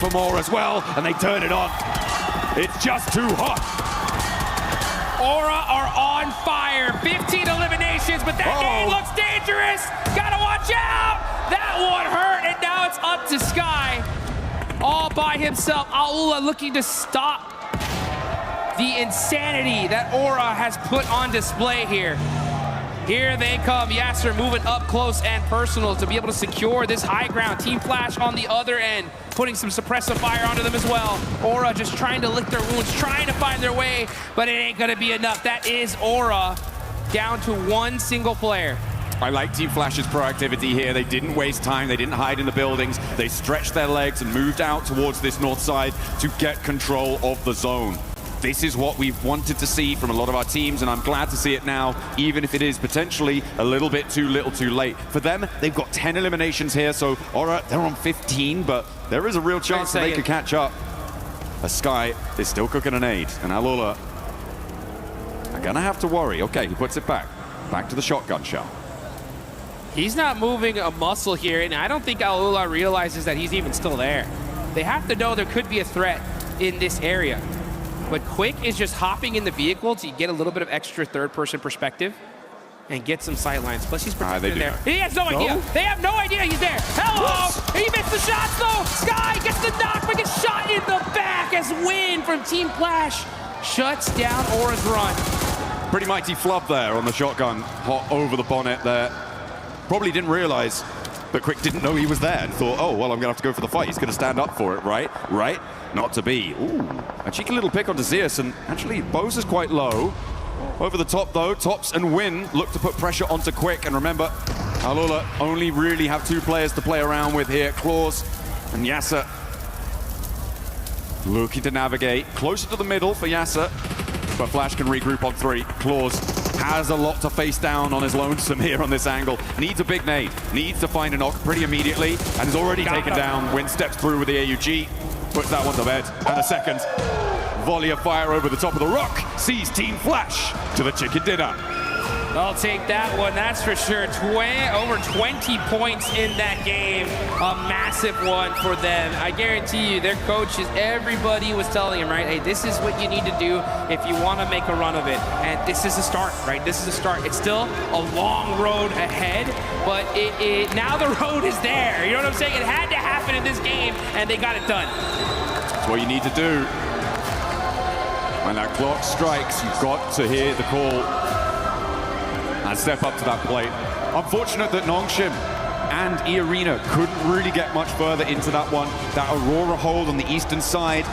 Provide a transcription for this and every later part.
for more as well, and they turn it on. It's just too hot. Aura are on fire. 15 eliminations, but that game looks dangerous. Gotta watch out. That one hurt, and now it's up to Sky. All by himself. Aula looking to stop the insanity that Aura has put on display here. Here they come. Yasser moving up close and personal to be able to secure this high ground. Team Flash on the other end, putting some suppressive fire onto them as well. Aura just trying to lick their wounds, trying to find their way, but it ain't gonna be enough. That is Aura down to one single player. I like Team Flash's proactivity here. They didn't waste time. They didn't hide in the buildings. They stretched their legs and moved out towards this north side to get control of the zone. This is what we've wanted to see from a lot of our teams, and I'm glad to see it now, even if it is potentially a little bit too little too late. For them, they've got 10 eliminations here, so Aura, they're on 15, but there is a real chance that they could catch up. Sky is still cooking an aid, and Alula are gonna have to worry. Okay, he puts it back to the shotgun shell. He's not moving a muscle here, and I don't think Alula realizes that he's even still there. They have to know there could be a threat in this area. But Quick is just hopping in the vehicle to get a little bit of extra third-person perspective and get some sightlines. Plus, he's protected in there. He has no idea. They have no idea he's there. Hello! He missed the shots, though. Sky gets the knock, but gets shot in the back as Win from Team Flash shuts down Aura's run. Pretty mighty flub there on the shotgun, hot over the bonnet there. Probably didn't realize, but Quick didn't know he was there and thought, oh, well, I'm gonna have to go for the fight. He's gonna stand up for it, right? Right? Not to be. Ooh, a cheeky little pick onto Zeus, and actually, Bose is quite low. Over the top, though, Tops and Win look to put pressure onto Quick, and remember, Alula only really have two players to play around with here, Claws and Yasser. Looking to navigate closer to the middle for Yasser, but Flash can regroup on 3. Claws has a lot to face down on his lonesome here on this angle. Needs a big nade, needs to find a knock pretty immediately, and is already taken down. Win steps through with the AUG, puts that one to bed, and a second volley of fire over the top of the rock sees Team Flash to the chicken dinner. I'll take that one, that's for sure. Over 20 points in that game. A massive one for them. I guarantee you, their coaches, everybody was telling him, right, hey, this is what you need to do if you want to make a run of it. And this is a start, right? This is a start. It's still a long road ahead, but now the road is there. You know what I'm saying? It had to happen in this game, and they got it done. That's what you need to do. When that clock strikes, you've got to hear the call and step up to that plate. Unfortunate that Nongshim and eArena couldn't really get much further into that one. That Aurora hold on the eastern side,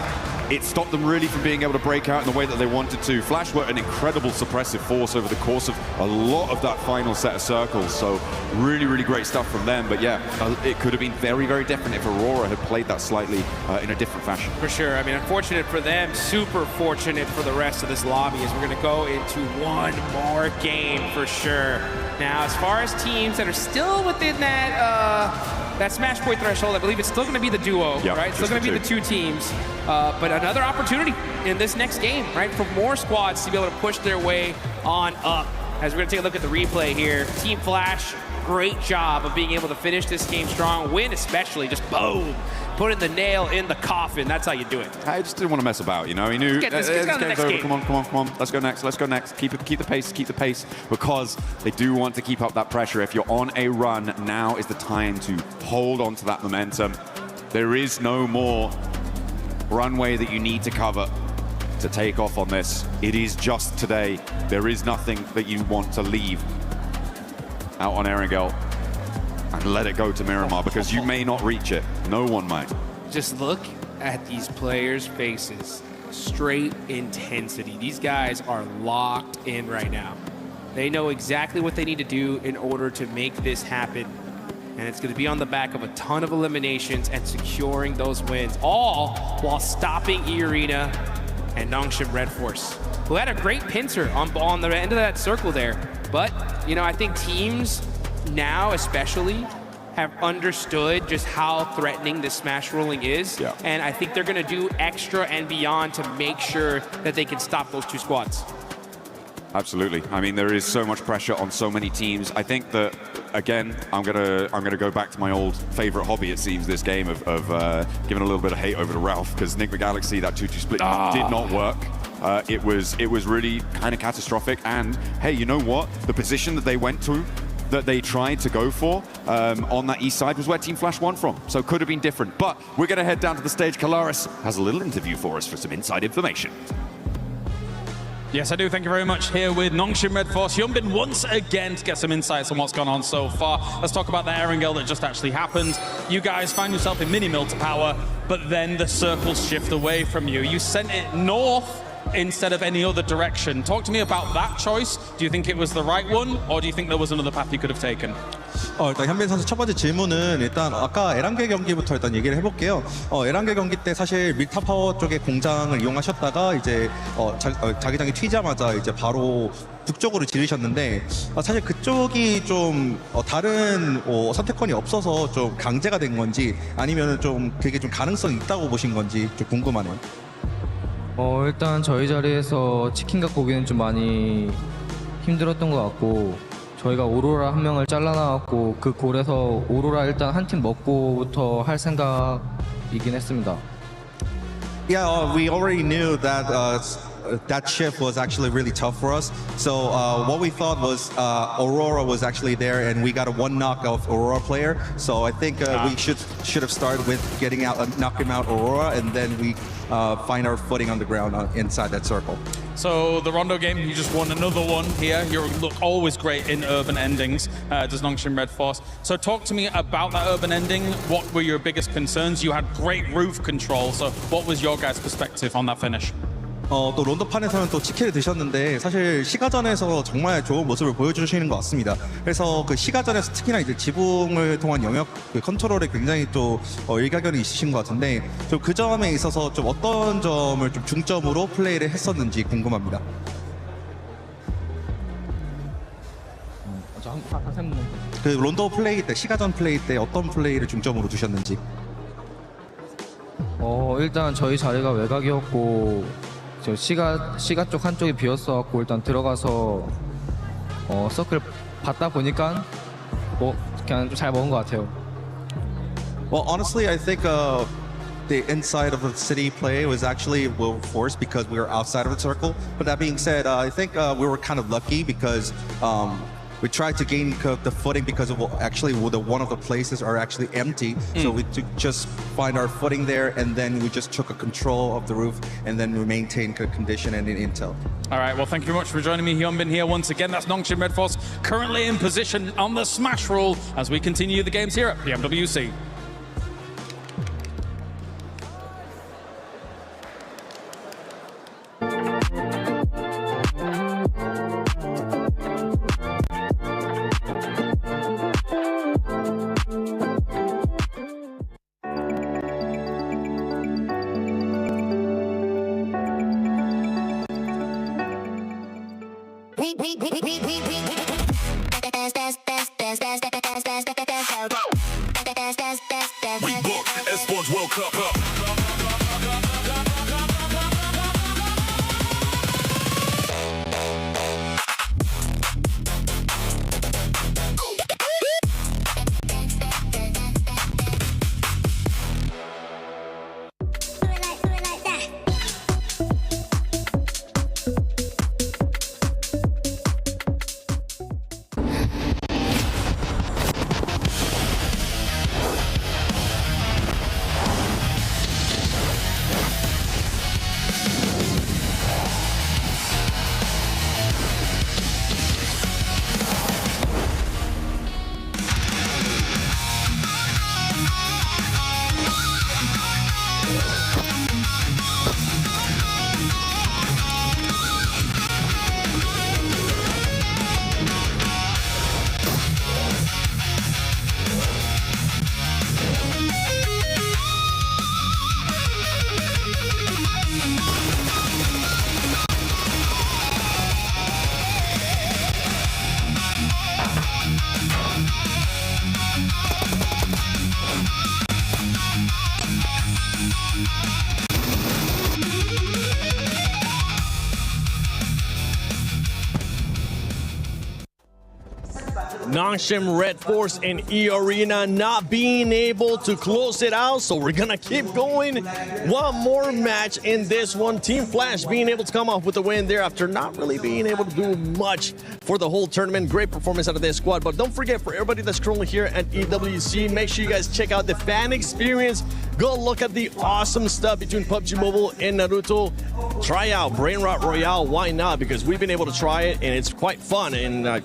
it stopped them really from being able to break out in the way that they wanted to. Flash were an incredible suppressive force over the course of a lot of that final set of circles, so really, really great stuff from them. But yeah, it could have been very, very different if Aurora had played that slightly in a different fashion. For sure. I mean, unfortunate for them, super fortunate for the rest of this lobby, as we're going to go into one more game for sure. Now, as far as teams that are still within that Smash Point threshold, I believe it's still going to be the duo, right? It's still going to be the two teams. But another opportunity in this next game, right, for more squads to be able to push their way on up. As we're going to take a look at the replay here, Team Flash, great job of being able to finish this game strong. Win especially, just boom, putting the nail in the coffin. That's how you do it. I just didn't want to mess about, you know. He knew this game's over. Come on. Let's go next. Keep the pace, because they do want to keep up that pressure. If you're on a run, now is the time to hold on to that momentum. There is no more runway that you need to cover to take off on this. It is just today. There is nothing that you want to leave out on Erangel and let it go to Miramar, because you may not reach it. No one might. Just look at these players' faces. Straight intensity. These guys are locked in right now. They know exactly what they need to do in order to make this happen. And it's going to be on the back of a ton of eliminations and securing those wins, all while stopping eArena and Nongshim Red Force, who had a great pincer on the end of that circle there. But, you know, I think teams now especially have understood just how threatening this smash rolling is. And I think they're going to do extra and beyond to make sure that they can stop those two squads. Absolutely. I mean, there is so much pressure on so many teams. I think that again, I'm gonna go back to my old favorite hobby. It seems this game of giving a little bit of hate over to Ralph, because Enigma Galaxy, that 2-2 split did not work. It was really kind of catastrophic. And hey, you know what? The position that they went to, that they tried to go for on that east side, was where Team Flash won from. So could have been different. But we're going to head down to the stage. Kalaris has a little interview for us for some inside information. Yes, I do. Thank you very much. Here with Nongshim Red Force, Hyunbin once again to get some insights on what's gone on so far. Let's talk about the Erangel that just actually happened. You guys find yourself in mini mill to power, but then the circles shift away from you. You sent it north instead of any other direction. Talk to me about that choice. Do you think it was the right one, or do you think there was another path you could have taken? 일단 현빈 선수 첫 번째 질문은 일단 아까 에란겔 경기부터 일단 얘기를 해볼게요. 에란겔 경기 때 사실 밀타 파워 쪽의 공장을 이용하셨다가 이제 자기장이 튀자마자 이제 바로 북쪽으로 지르셨는데 사실 그쪽이 좀 다른 선택권이 없어서 좀 강제가 된 건지 아니면은 좀 그게 좀 가능성이 있다고 보신 건지 좀 궁금하네요. 일단 저희 자리에서 치킨 갖고 오기는 좀 많이 힘들었던 것 같고, 저희가 오로라 한 명을 잘라나왔고 그 골에서 오로라 일단 한 팀 먹고부터 할 생각이긴 했습니다. Yeah, we already knew that that shift was actually really tough for us. So what we thought was Aurora was actually there, and we got a one knock of Aurora player. So I think we should have started with getting out, knocking out Aurora, and then we find our footing on the ground inside that circle. So the Rondo game, you just won another one here. You look always great in urban endings, does Nongshim Red Force. So talk to me about that urban ending. What were your biggest concerns? You had great roof control. So what was your guys' perspective on that finish? 또 론도판에서는 또 치킨을 드셨는데 사실 시가전에서 정말 좋은 모습을 보여주시는 것 같습니다. 그래서 그 시가전에서 특히나 이제 지붕을 통한 영역 그 컨트롤에 굉장히 또 일가견이 있으신 것 같은데 좀 그 점에 있어서 좀 어떤 점을 좀 중점으로 플레이를 했었는지 궁금합니다. 그 론도 플레이 때 시가전 플레이 때 어떤 플레이를 중점으로 두셨는지. 일단 저희 자리가 외곽이었고 저 시가 쪽 한쪽이 비었어갖고 일단 들어가서 서클 받다 보니까 그냥 좀 잘 먹은 것 같아요. Well, honestly, I think the inside of the city play was actually well forced because we were outside of the circle. But that being said, I think we were kind of lucky because we tried to gain the footing because of actually one of the places are actually empty. So we just find our footing there, and then we just took a control of the roof, and then we maintained good condition and intel. All right, well, thank you very much for joining me, Hyunbin, here once again. That's Nongshim Red Force currently in position on the smash rule as we continue the games here at PMWC. We booked Esports World Cup up. Nongshim Red Force and E Arena not being able to close it out, so we're gonna keep going. One more match in this one. Team Flash being able to come off with the win there after not really being able to do much for the whole tournament. Great performance out of this squad, but don't forget, for everybody that's currently here at EWC, make sure you guys check out the fan experience. Go look at the awesome stuff between PUBG Mobile and Naruto. Try out Brain Rot Royale, why not? Because we've been able to try it and it's quite fun, and I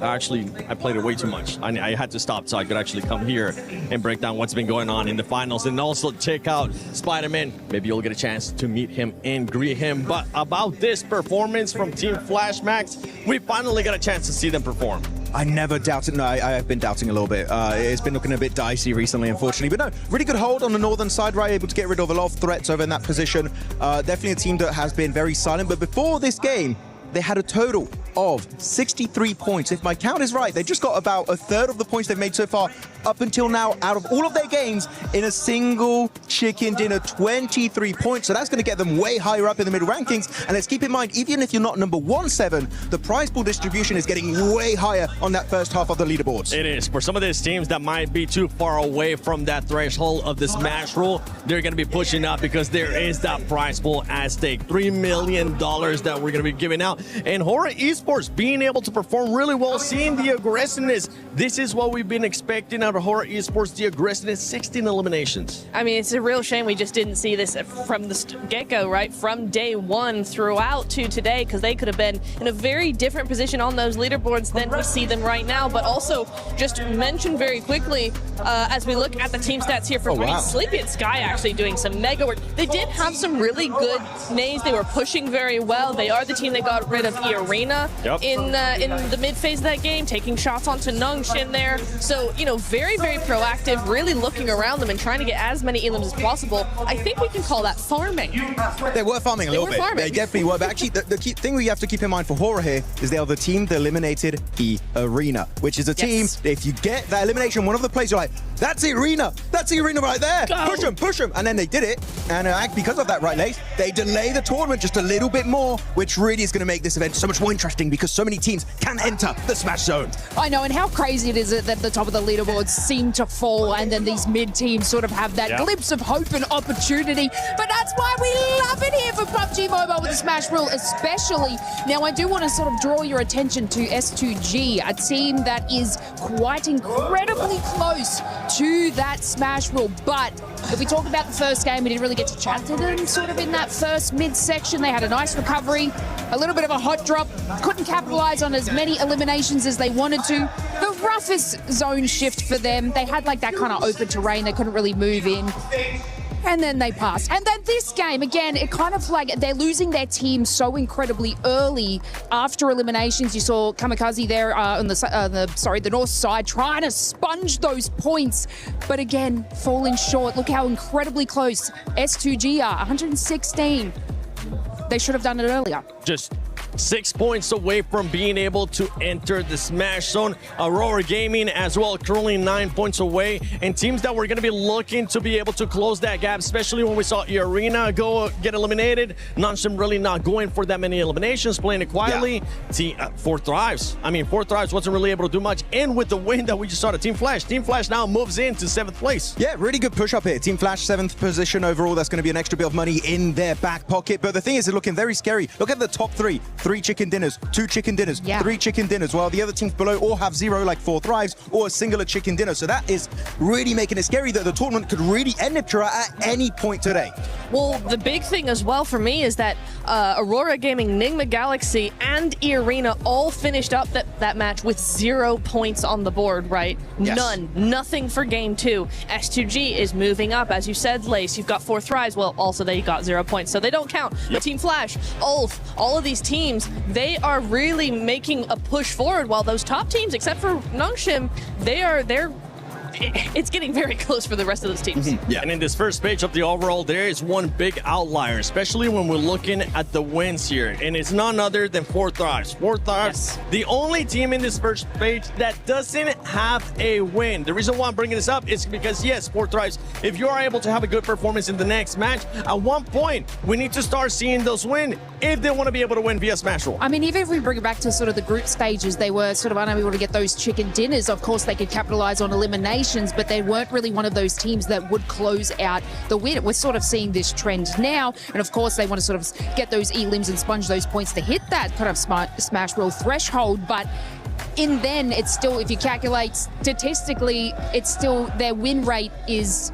played it way too much. I had to stop so I could actually come here and break down what's been going on in the finals, and also check out Spider-Man. Maybe you'll get a chance to meet him and greet him. But about this performance from Team Flash Max, we finally got a chance to see them perform. I never doubted. No, I have been doubting a little bit. It's been looking a bit dicey recently, unfortunately. But no, really good hold on the northern side, right? Able to get rid of a lot of threats over in that position. Definitely a team that has been very silent. But before this game, they had a total of 63 points. If my count is right, they just got about a third of the points they've made so far up until now out of all of their games in a single chicken dinner, 23 points. So that's going to get them way higher up in the middle rankings. And let's keep in mind, even if you're not number 1-7, the prize pool distribution is getting way higher on that first half of the leaderboards. It is. For some of these teams that might be too far away from that threshold of the smash rule, they're going to be pushing up because there is that prize pool at stake. $3 million that we're going to be giving out. And Horror Esports being able to perform really well, seeing the aggressiveness. This is what we've been expecting out of Horror Esports, the aggressiveness, 16 eliminations. I mean, it's a real shame we just didn't see this from the get-go, right? From day one throughout to today, because they could have been in a very different position on those leaderboards than we see them right now. But also, just mention very quickly, as we look at the team stats here for Sleepy and Sky actually doing some mega work. They did have some really good nades. They were pushing very well. They are the team that got rid of E Arena in the mid phase of that game, taking shots onto Nongshim there. So, you know, very, very proactive, really looking around them and trying to get as many elims as possible. I think we can call that farming. They were farming a little bit. They definitely were. But actually, the key thing we have to keep in mind for Horror here is they are the team that eliminated E Arena, which is a team, if you get that elimination, one of the plays, you're like, that's E Arena. That's E Arena right there. Go. Push them. And then they did it. And because of that, right, Lace, they delay the tournament just a little bit more, which really is going to make this event so much more interesting because so many teams can enter the Smash Zone. I know, and how crazy it is that the top of the leaderboards seem to fall and then these mid teams sort of have that glimpse of hope and opportunity. But that's why we love it here for PUBG Mobile with the Smash rule, especially. Now, I do want to sort of draw your attention to S2G, a team that is quite incredibly close to that Smash rule. But if we talk about the first game, we didn't really get to chat to them sort of in that first mid-section. They had a nice recovery, a little bit of a hot drop, couldn't capitalize on as many eliminations as they wanted to. The roughest zone shift for them. They had like that kind of open terrain. They couldn't really move in. And then they passed. And then this game, again, it kind of like they're losing their team so incredibly early after eliminations. You saw Kamikaze there on the north side trying to sponge those points, but again, falling short. Look how incredibly close S2G are, 116. They should have done it earlier. Just 6 points away from being able to enter the Smash Zone. Aurora Gaming as well, currently 9 points away. And teams that were going to be looking to be able to close that gap, especially when we saw E Arena get eliminated. Nongshim really not going for that many eliminations, playing it quietly. Four Thrives. I mean, Four Thrives wasn't really able to do much. And with the win that we just saw to Team Flash now moves into 7th place. Yeah, really good push up here. Team Flash, 7th position overall. That's going to be an extra bit of money in their back pocket. But the thing is, they're looking very scary. Look at the top three. 3 chicken dinners, 2 chicken dinners, 3 chicken dinners, while the other teams below all have 0, like 4 Thrives, or a singular chicken dinner. So that is really making it scary that the tournament could really end at any point today. Well, the big thing as well for me is that Aurora Gaming, Nigma Galaxy, and E Arena all finished up that match with 0 points on the board, right? Yes. None. Nothing for game 2. S2G is moving up. As you said, Lace, you've got 4 Thrives. Well, also they got 0 points, so they don't count. But Team Flash, Ulf, all of these teams, they are really making a push forward, while those top teams, except for Nongshim, they're it's getting very close for the rest of those teams. Yeah. And in this first page of the overall, there is one big outlier, especially when we're looking at the wins here. And it's none other than Four Thrives. Four Thrives, the only team in this first page that doesn't have a win. The reason why I'm bringing this up is because, yes, Four Thrives, if you are able to have a good performance in the next match, at one point, we need to start seeing those win if they want to be able to win via Smash Roll. I mean, even if we bring it back to sort of the group stages, they were sort of unable to get those chicken dinners. Of course, they could capitalize on eliminations, but they weren't really one of those teams that would close out the win. We're sort of seeing this trend now, and of course, they want to sort of get those elims and sponge those points to hit that kind of Smash Roll threshold, but in then, it's still, if you calculate statistically, it's still, their win rate is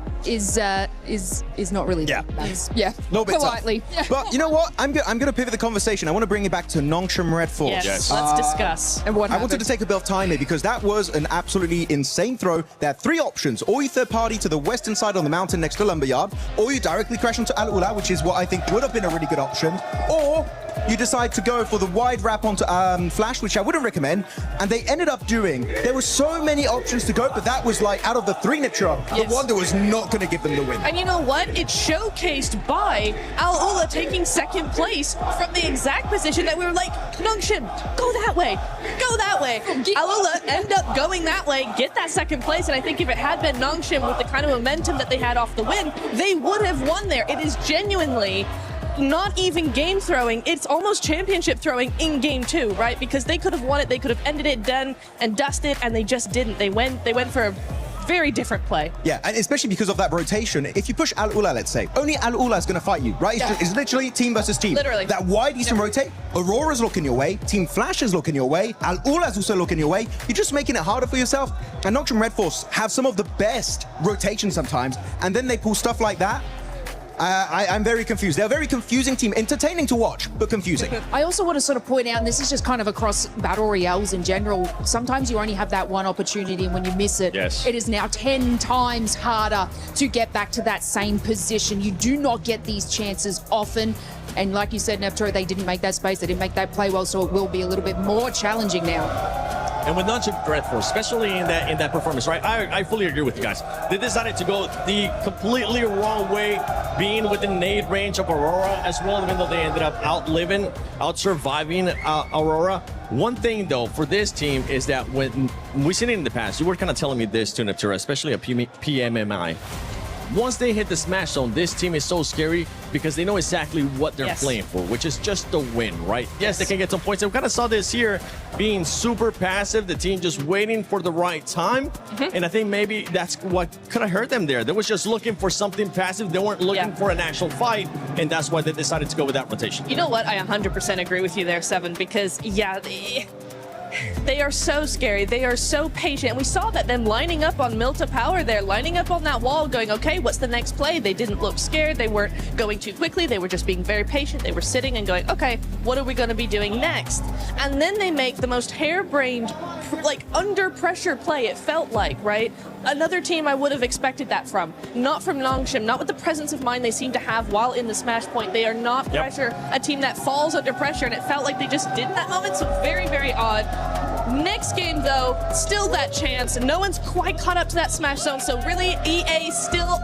not really Yeah. that's, yeah, A little bit politely. tough. But you know what? I'm going to pivot the conversation. I want to bring it back to Nongshim Red Force. Yes, let's discuss. And what I wanted to take a bit of time here because that was an absolutely insane throw. There are three options. Or you third party to the western side on the mountain next to Lumberyard, or you directly crash into Al Ula, which is what I think would have been a really good option, or you decide to go for the wide wrap onto Flash, which I wouldn't recommend, and they ended up doing. There were so many options to go, but that was like, out of the three Niptra, the one that was not going to give them the win. And you know what? It's showcased by Al Ula taking second place from the exact position that we were like, Nongshim, go that way, go that way. Al Ula end up going that way, get that second place, and I think if it had been Nongshim with the kind of momentum that they had off the win, they would have won there. It is genuinely not even game throwing, it's almost championship throwing in game 2, right? Because they could have won it, they could have ended it, done and dusted, and they just didn't. They went for a very different play. Yeah, and especially because of that rotation. If you push Al Ula, let's say, only Al Ula is going to fight you, right? It's literally team versus team. Literally. That wide Eastern rotate, Aurora's looking your way, Team Flash is looking your way, Al Ula's also looking your way. You're just making it harder for yourself. And Nongshim Red Force have some of the best rotations sometimes, and then they pull stuff like that. I'm very confused. They're a very confusing team. Entertaining to watch, but confusing. I also want to sort of point out, and this is just kind of across Battle Royales in general, sometimes you only have that one opportunity, and when you miss it, it is now 10 times harder to get back to that same position. You do not get these chances often. And like you said, Nepturo, they didn't make that space, they didn't make that play well, so it will be a little bit more challenging now. And with Nongshim Red Force, especially in that performance, right? I fully agree with you guys. They decided to go the completely wrong way, being within nade range of Aurora as well, even though they ended up out-surviving Aurora. One thing, though, for this team is that when we've seen it in the past, you were kind of telling me this too, Neptura, especially a PMMI. Once they hit the Smash Zone, this team is so scary because they know exactly what they're playing for, which is just the win, right? Yes, they can get some points. And we kind of saw this here being super passive, the team just waiting for the right time. And I think maybe that's what could have hurt them there. They was just looking for something passive. They weren't looking for an actual fight, and that's why they decided to go with that rotation. You know what? I 100% agree with you there, Seven, because, yeah, they are so scary. They are so patient. And we saw that them lining up on Milta Power there, lining up on that wall, going, okay, what's the next play? They didn't look scared. They weren't going too quickly. They were just being very patient. They were sitting and going, okay, what are we going to be doing next? And then they make the most harebrained, like, under pressure play, it felt like, right? Another team I would have expected that from. Not from Nongshim, not with the presence of mind they seem to have while in the Smash Point. They are not a team that falls under pressure, and it felt like they just did in that moment, so very, very odd. Next game, though, still that chance, and no one's quite caught up to that Smash Zone, so really EA still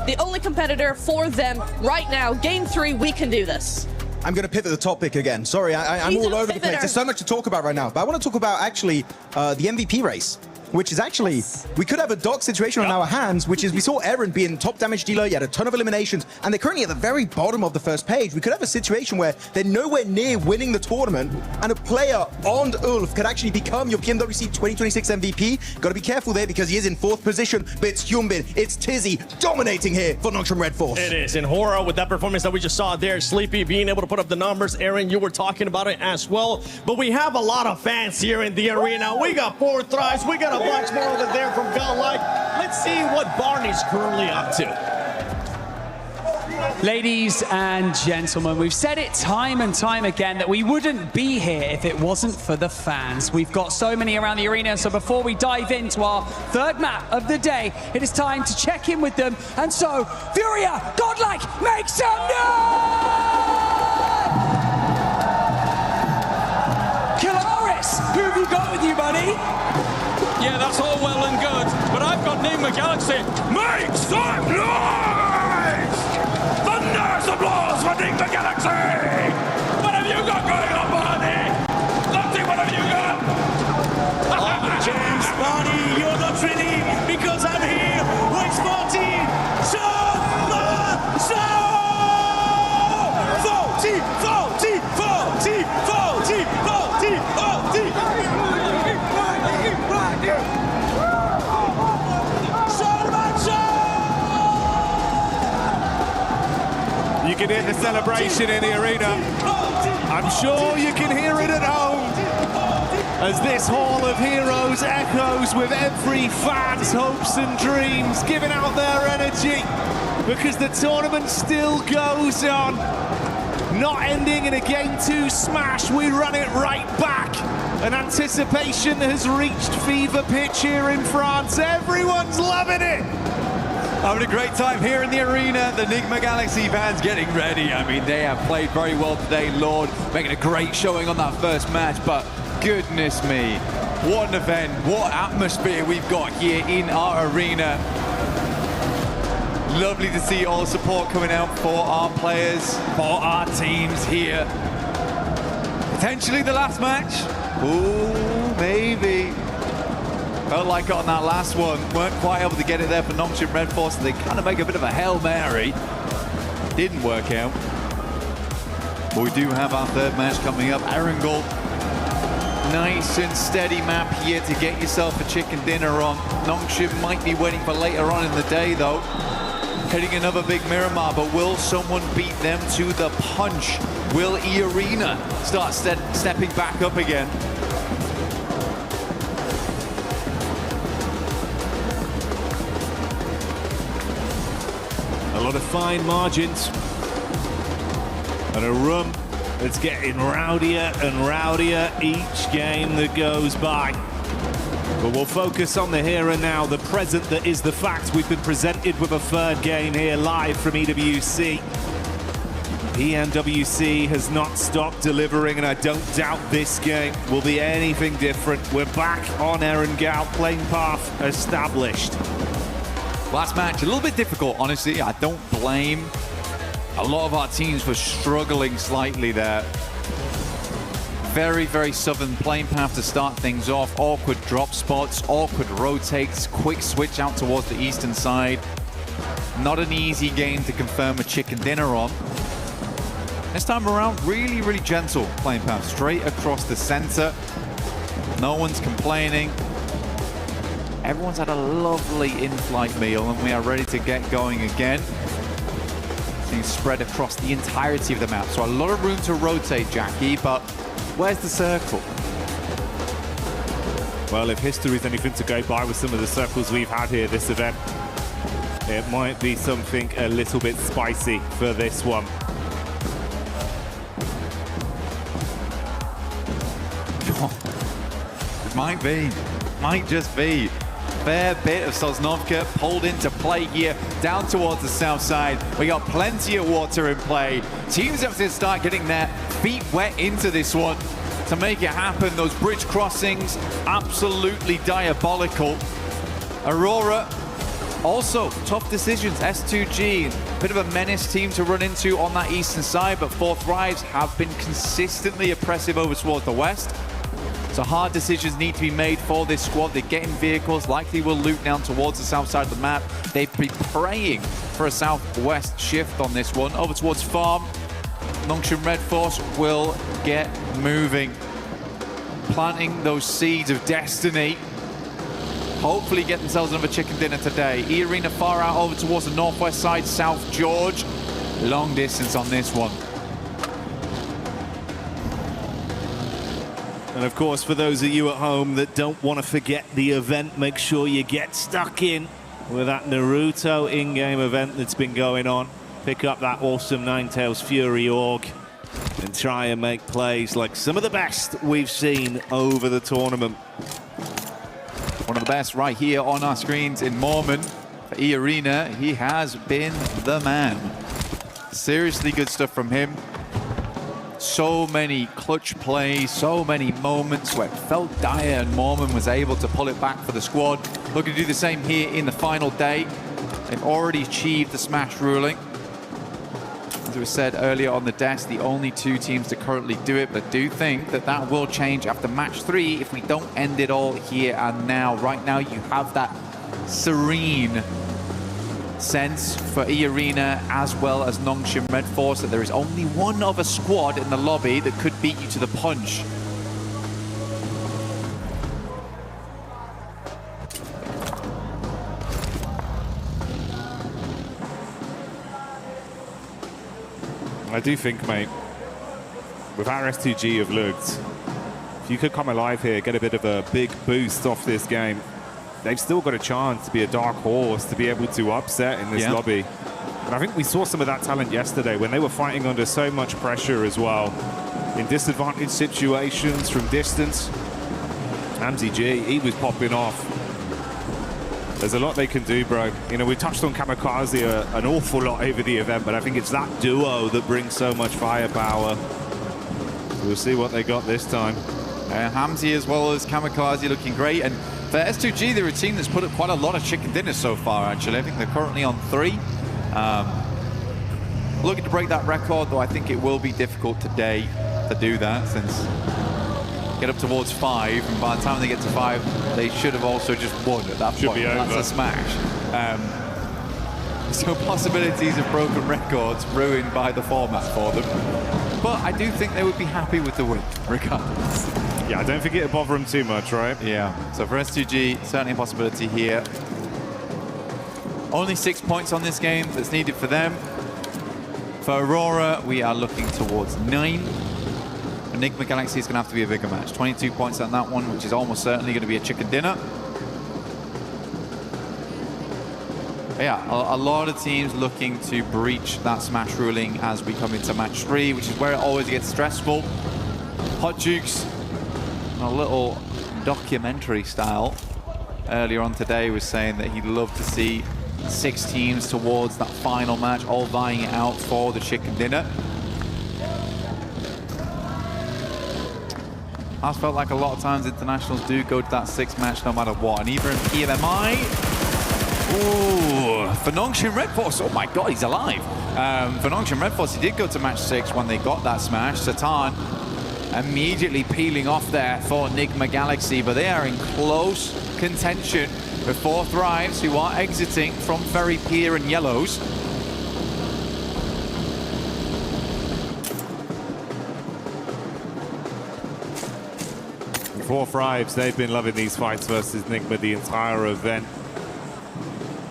the only competitor for them right now. Game 3, we can do this. I'm going to pivot the topic again. Sorry, I'm all over the place. There's so much to talk about right now, but I want to talk about actually the MVP race, which is actually, we could have a dark situation on our hands, which is we saw Eren being top damage dealer, he had a ton of eliminations, and they're currently at the very bottom of the first page. We could have a situation where they're nowhere near winning the tournament, and a player on Ulf could actually become your PMWC 2026 MVP. Got to be careful there because he is in 4th position, but it's Hyunbin, it's Tizzy dominating here for Nongshim Red Force. It is, and Hora with that performance that we just saw there, Sleepy being able to put up the numbers. Eren, you were talking about it as well, but we have a lot of fans here in the arena. We got Four Thrives, we got a bunch more over there from Godlike. Let's see what Barney's currently up to. Ladies and gentlemen, we've said it time and time again that we wouldn't be here if it wasn't for the fans. We've got so many around the arena, so before we dive into our third map of the day, it is time to check in with them. And so, Furia, Godlike, make some noise! Killaris, who have you got with you, buddy? Yeah, that's all well and good, but I've got news. some noise! Thunderous applause for Nick the Galaxy! What have you got going on, Barney? Lofty, what have you got? James Barney, you're not ready because I'm here with 14 You can hear the celebration in the arena. I'm sure you can hear it at home as this Hall of Heroes echoes with every fan's hopes and dreams, giving out their energy because the tournament still goes on. Not ending in a Game 2 smash, we run it right back. And anticipation has reached fever pitch here in France. Everyone's loving it. Having a great time here in the arena. The Enigma Galaxy fans getting ready. I mean, they have played very well today, Lord, making a great showing on that first match, but goodness me, what an event, what atmosphere we've got here in our arena. Lovely to see all the support coming out for our players, for our teams here. Potentially the last match. Ooh, maybe. Felt like on that last one, weren't quite able to get it there for Nongshim Red Force, so they kind of make a bit of a Hail Mary. Didn't work out. But we do have our third match coming up. Erangel, nice and steady map here to get yourself a chicken dinner on. Nongshim might be waiting for later on in the day though. Hitting another big Miramar, but will someone beat them to the punch? Will E-Arena start stepping back up again? A lot of fine margins and a room that's getting rowdier and rowdier each game that goes by. But we'll focus on the here and now, the present that is the fact. We've been presented with a third game here live from EWC. PMWC has not stopped delivering, and I don't doubt this game will be anything different. We're back on Erangel, playing path established. Last match, a little bit difficult, honestly. I don't blame a lot of our teams for struggling slightly there. Very, very southern playing path to start things off. Awkward drop spots, awkward rotates, quick switch out towards the eastern side. Not an easy game to confirm a chicken dinner on. This time around, really, really gentle playing path. Straight across the center. No one's complaining. Everyone's had a lovely in-flight meal, and we are ready to get going again. Things spread across the entirety of the map, so a lot of room to rotate, Jackie, but where's the circle? Well, if history is anything to go by with some of the circles we've had here this event, it might be something a little bit spicy for this one. It might be, might just be. Fair bit of Sosnovka pulled into play here down towards the south side. We got plenty of water in play. Teams have to start getting their feet wet into this one to make it happen. Those bridge crossings, absolutely diabolical. Aurora, also tough decisions. S2G, bit of a menace team to run into on that eastern side, but Fourth Rise have been consistently oppressive over towards the west. So hard decisions need to be made for this squad. They get in vehicles, likely will loop down towards the south side of the map. They've been praying for a southwest shift on this one. Over towards Farm, Nongshim Red Force will get moving. Planting those seeds of destiny. Hopefully get themselves another chicken dinner today. E-Arena far out over towards the northwest side, South George. Long distance on this one. And of course, for those of you at home that don't want to forget the event, make sure you get stuck in with that Naruto in-game event that's been going on. Pick up that awesome Ninetales Fury org and try and make plays like some of the best we've seen over the tournament. One of the best right here on our screens in Mormon. For E-Arena, he has been the man. Seriously good stuff from him. So many clutch plays, so many moments where it felt dire and Mormon was able to pull it back for the squad. Looking to do the same here in the final day. They've already achieved the smash ruling. As it was said earlier on the desk, the only 2 teams to currently do it, but I do think that that will change after match 3 if we don't end it all here and now. Right now, you have that serene sense for E-Arena as well as Nongshim Red Force that there is only one other squad in the lobby that could beat you to the punch. I do think, mate, with how S2G have looked, if you could come alive here, get a bit of a big boost off this game, they've still got a chance to be a dark horse, to be able to upset in this lobby. And I think we saw some of that talent yesterday when they were fighting under so much pressure as well, in disadvantaged situations from distance. Amzi G, he was popping off. There's a lot they can do, bro. You know, we touched on Kamikaze an awful lot over the event, but I think it's that duo that brings so much firepower. So we'll see what they got this time. Hamzi as well as Kamikaze looking great. And for S2G, they're a team that's put up quite a lot of chicken dinners so far, actually. I think they're currently on 3. Looking to break that record, though I think it will be difficult today to do that, since get up towards 5, and by the time they get to 5, they should have also just won at that point. That's a smash. So possibilities of broken records ruined by the format for them. But I do think they would be happy with the win, regardless. Yeah, I don't think it'll bother them too much, right? Yeah, so for S2G, certainly a possibility here. Only 6 points on this game that's needed for them. For Aurora, we are looking towards 9. Enigma Galaxy is going to have to be a bigger match. 22 points on that one, which is almost certainly going to be a chicken dinner. But yeah, a lot of teams looking to breach that smash ruling as we come into match 3, which is where it always gets stressful. Hot Jukes, a little documentary style, earlier on today was saying that he'd love to see 6 teams towards that final match, all vying it out for the chicken dinner. I felt like a lot of times internationals do go to that 6th match no matter what, and either in PMMI, ooh, for Nongshim Red Force, oh my god, he's alive. For Nongshim Red Force, he did go to match 6 when they got that smash. Satan immediately peeling off there for Enigma Galaxy, but they are in close contention with 4 Thrives, who are exiting from Ferry Pier and Yellows. Four Thrives, they've been loving these fights versus Enigma the entire event.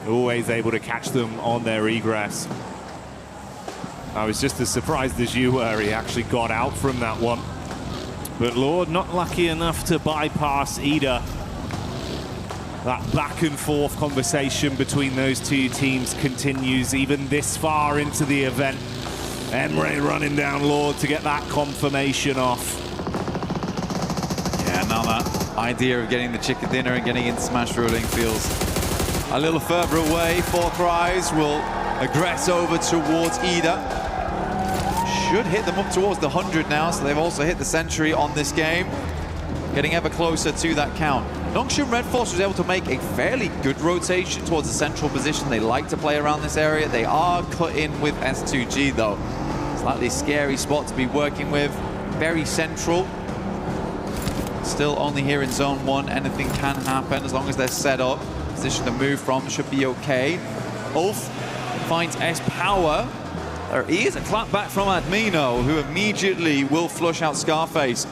Always able to catch them on their egress. I was just as surprised as you were. He actually got out from that one. But Lord, not lucky enough to bypass either. That back and forth conversation between those 2 teams continues even this far into the event. Emre running down Lord to get that confirmation off. Yeah, now that idea of getting the chicken dinner and getting into smash ruling feels a little further away. 4 Thrives will aggress over towards Ida. Should hit them up towards the 100 now, so they've also hit the century on this game. Getting ever closer to that count. Nongshim Red Force was able to make a fairly good rotation towards the central position. They like to play around this area. They are cut in with S2G though. Slightly scary spot to be working with. Very central. Still only here in zone 1. Anything can happen as long as they're set up. Position to move from should be okay. Ulf finds S-Power. There is a clap back from Admino, who immediately will flush out Scarface.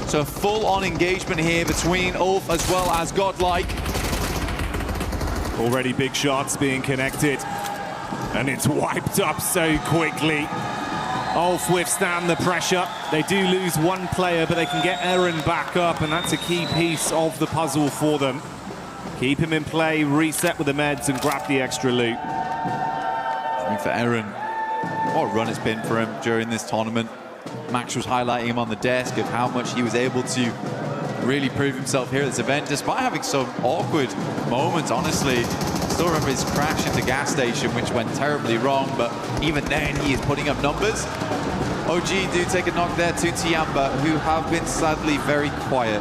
So full-on engagement here between Ulf as well as Godlike. Already big shots being connected. And it's wiped up so quickly. Ulf withstand the pressure. They do lose 1 player, but they can get Eren back up, and that's a key piece of the puzzle for them. Keep him in play, reset with the meds, and grab the extra loot. I mean, for Eren, what a run it's been for him during this tournament. Max was highlighting him on the desk of how much he was able to really prove himself here at this event, despite having some awkward moments, honestly. Still remember his crash into gas station, which went terribly wrong, but even then he is putting up numbers. OG do take a knock there to Tiamba, who have been sadly very quiet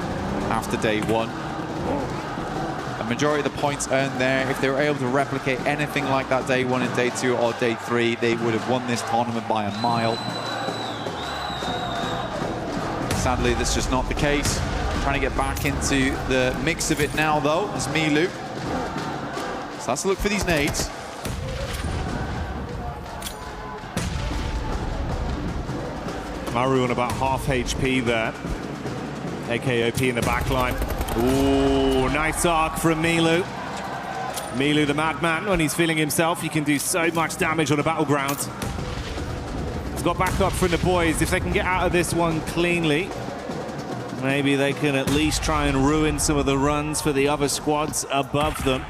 after day 1. majority of the points earned there. If they were able to replicate anything like that day 1 and day 2 or day 3, they would have won this tournament by a mile. Sadly, that's just not the case. Trying to get back into the mix of it now, though, as Milu. So let's look for these nades. Maru on about half HP there. AKOP in the back line. Ooh, nice arc from Milu. Milu, the madman, when he's feeling himself, he can do so much damage on a battleground. He's got backup from the boys. If they can get out of this one cleanly, maybe they can at least try and ruin some of the runs for the other squads above them.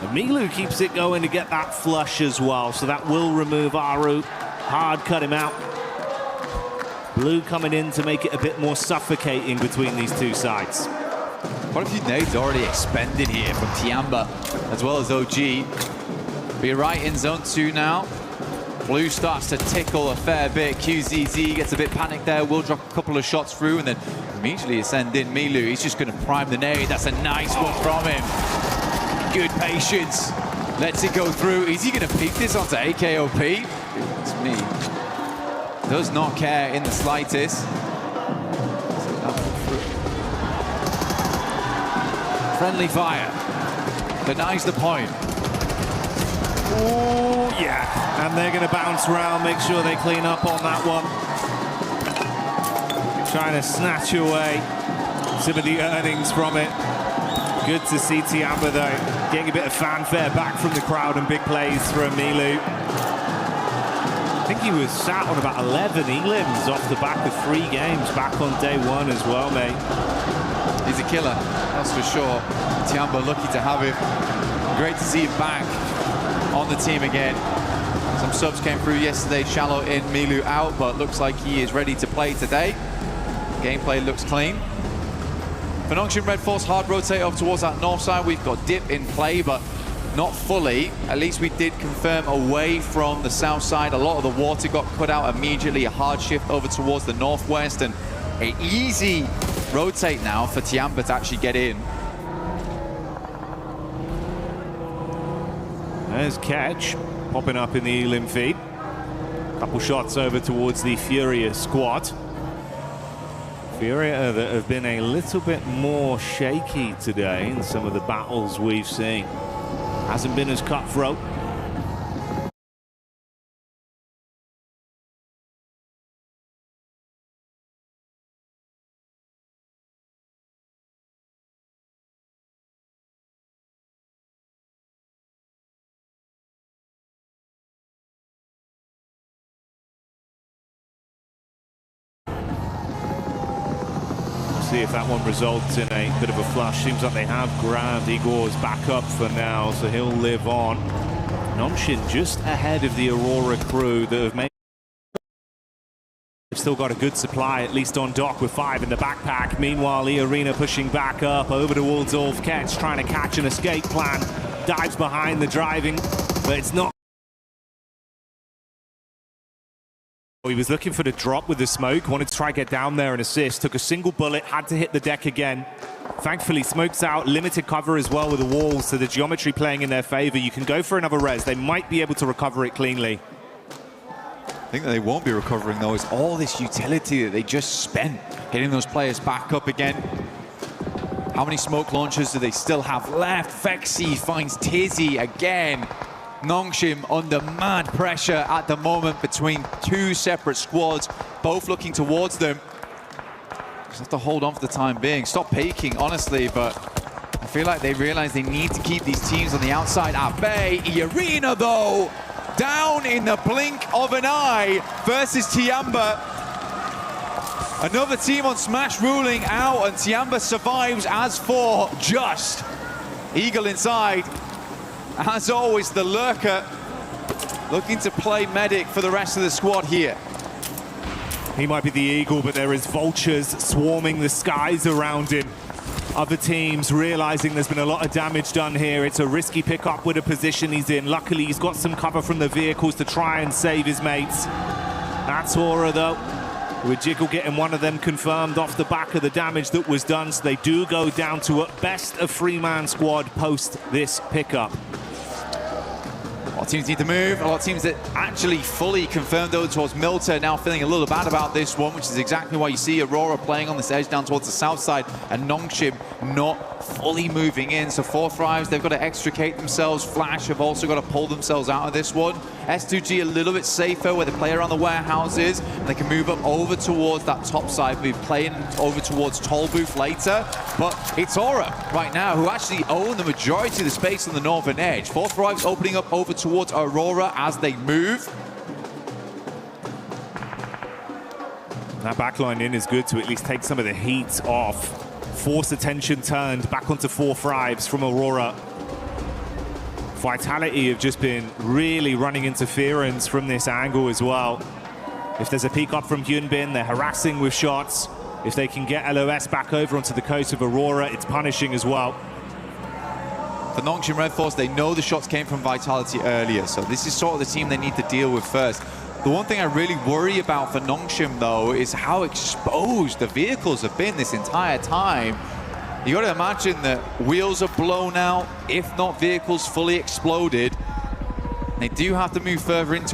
And Milu keeps it going to get that flush as well, so that will remove Aru. Hard cut him out. Blue coming in to make it a bit more suffocating between these two sides. Quite a few nades already expended here from Tiamba as well as OG. We're right in zone 2 now. Blue starts to tickle a fair bit. QZZ gets a bit panicked there, will drop a couple of shots through and then immediately send in Milu. He's just going to prime the nade. That's a nice one from him. Good patience. Lets it go through. Is he going to peek this onto AKOP? It's me. Does not care in the slightest. Friendly fire. Denies the point. Oh, yeah. And they're going to bounce around, make sure they clean up on that one. Trying to snatch away some of the earnings from it. Good to see Tiamba, though, getting a bit of fanfare back from the crowd and big plays from Milu. I think he was sat on about 11 elims off the back of 3 games back on day 1 as well, mate. He's a killer, that's for sure. Tiamba lucky to have him. Great to see him back on the team again. Some subs came through yesterday, Shallow in, Milu out, but looks like he is ready to play today. Gameplay looks clean. For Nongshim Red Force, hard rotate up towards that north side. We've got Dip in play, but not fully. At least we did confirm away from the south side. A lot of the water got cut out immediately. A hard shift over towards the northwest, and an easy rotate now for Tiamba to actually get in. There's Catch popping up in the elim feed. Couple shots over towards the Furia squad. Furia that have been a little bit more shaky today in some of the battles we've seen. Hasn't been as cutthroat. See if that one results in a bit of a flush. Seems like they have grabbed Igor's back up for now, so he'll live on. Nongshim just ahead of the Aurora crew that have made. They've still got a good supply, at least on dock, with 5 in the backpack. Meanwhile, E-Arena pushing back up over towards Ulf Ketch, trying to catch an escape plan. Dives behind the driving, but it's not. He was looking for the drop with the smoke, wanted to try get down there and assist, took a single bullet, had to hit the deck again. Thankfully, smoke's out, limited cover as well with the walls, so the geometry playing in their favor. You can go for another res. They might be able to recover it cleanly. I think that they won't be recovering, though, is all this utility that they just spent getting those players back up again. How many smoke launchers do they still have left? Vexy finds Tizzy again. Nongshim under mad pressure at the moment between 2 separate squads, both looking towards them. Just have to hold on for the time being. Stop peeking, honestly, but I feel like they realize they need to keep these teams on the outside at bay. E-Arena, though, down in the blink of an eye versus Tiamba. Another team on Smash ruling out, and Tiamba survives as for just. Eagle inside. As always, the lurker looking to play medic for the rest of the squad here. He might be the Eagle, but there is vultures swarming the skies around him. Other teams realizing there's been a lot of damage done here. It's a risky pickup with the position he's in. Luckily, he's got some cover from the vehicles to try and save his mates. That's Aura, though. with Jiggle getting one of them confirmed off the back of the damage that was done. So they do go down to at best a 3-man squad post this pickup. A lot of teams need to move. A lot of teams that actually fully confirmed over towards Milta now feeling a little bad about this one, which is exactly why you see Aurora playing on this edge down towards the south side and Nongshim not fully moving in. So 4 Thrives, they've got to extricate themselves. Flash have also got to pull themselves out of this one. S2G a little bit safer where they play around the warehouses and they can move up over towards that top side, be playing over towards Toll Booth later. But it's Aura right now who actually own the majority of the space on the northern edge. 4 Thrives opening up over towards Aurora as they move. That backline in is good to at least take some of the heat off. Force attention turned back onto 4 Thrives from Aurora. Vitality have just been really running interference from this angle as well. If there's a peek up from Hyunbin, they're harassing with shots. If they can get LOS back over onto the coast of Aurora, it's punishing as well. For Nongshim Red Force, they know the shots came from Vitality earlier, so this is sort of the team they need to deal with first. The one thing I really worry about for Nongshim, though, is how exposed the vehicles have been this entire time. You got to imagine that wheels are blown out, if not vehicles fully exploded. They do have to move further into